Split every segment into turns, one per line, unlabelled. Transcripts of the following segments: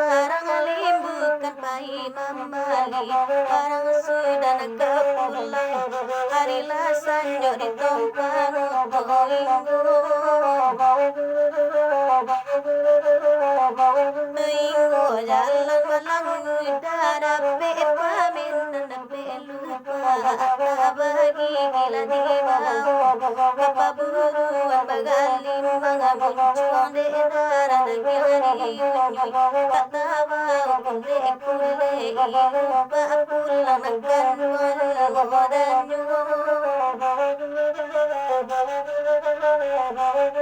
barang limbukan pai membali, barang sudah nagkapulang, harilah sanjo di tompang utoingo. Ingo jalan malang dadape pamintan dape lupa, bagi gila di bawah kapaburuan bagalim mga muncung de darah gilari tak tahu kule kule lupa pulang akan wadanyo.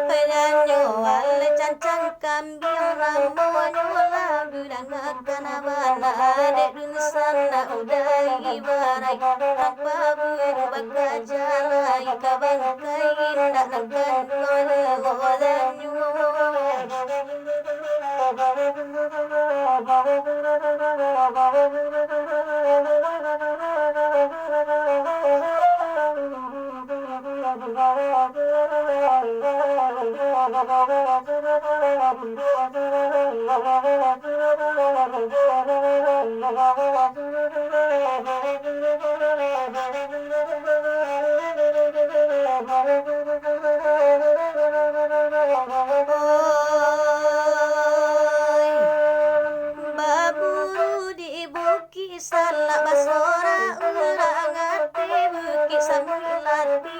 Penyanyo wale cancang kambing ramonyo lagu dan makan abana dek sana udah ibarai tanpa buru bakajalai kabangkai indah nakan wadanyo. Baburu di buki salak basora urang ati buki samulati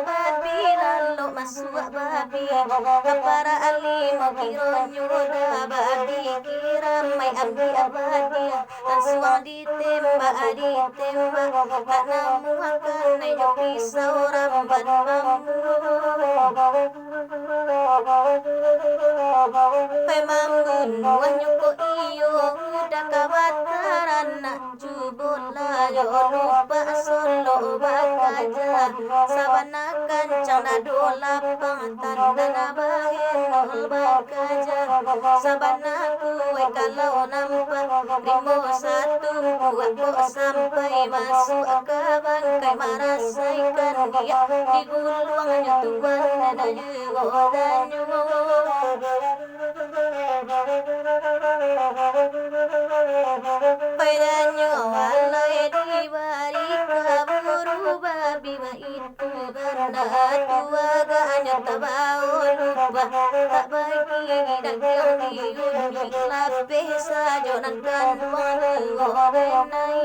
babi lalu masuk babi kapara alimo kironyo da babi kiramai abdi abadi tan suang ditembak tak namu akan nejo pisau ramban bambu. Pemambun wanyuko iyo udah kawataran nak jubola yo lupa solo bakaja sabana kancang dola pangtan dana bahin nol bakaja sabana kue kalau nampak limo satu buat kok sampai masuk ke bangkai marasaikan dia digulung tuan dan yugodanyo. Penyanyo walai di bari kaburu babi wa itu benda tua ganya tabau lupa tak bagi dagang diunjuk lapis sajonan kanduang legobenai.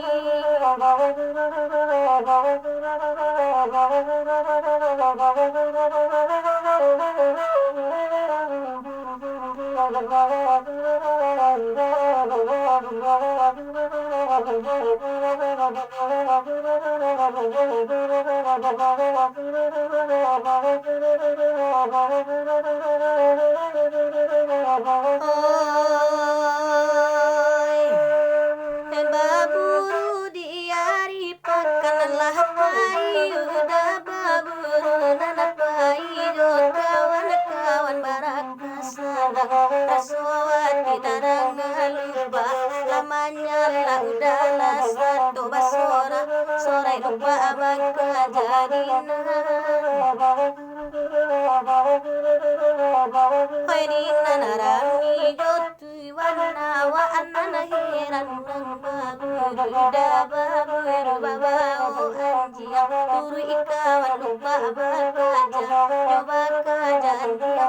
Baburu diari pakanlah payu da baburu nanapai do kawan-kawan barakasana raswati darang lupa lamanya lah udahlah satu basora sore lupa bangka jadina. Hoirina narami jotu wana wa anana heran nang baburu da baburu babao anjia turu ikawan lupa bakaja nyoba kaja andia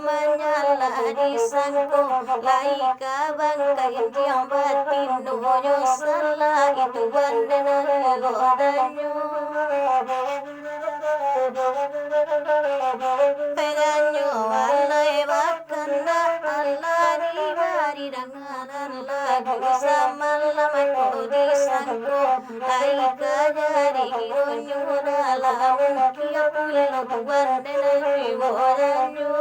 manyala di sangko laika bangka yang batin nunyo salah itu wandana godanyo. Penyanyo walai bakanda Allah di bari dengan lagu sama lama di sangko laika jadi kironyo dalam kia pulo tuan dan godanyo.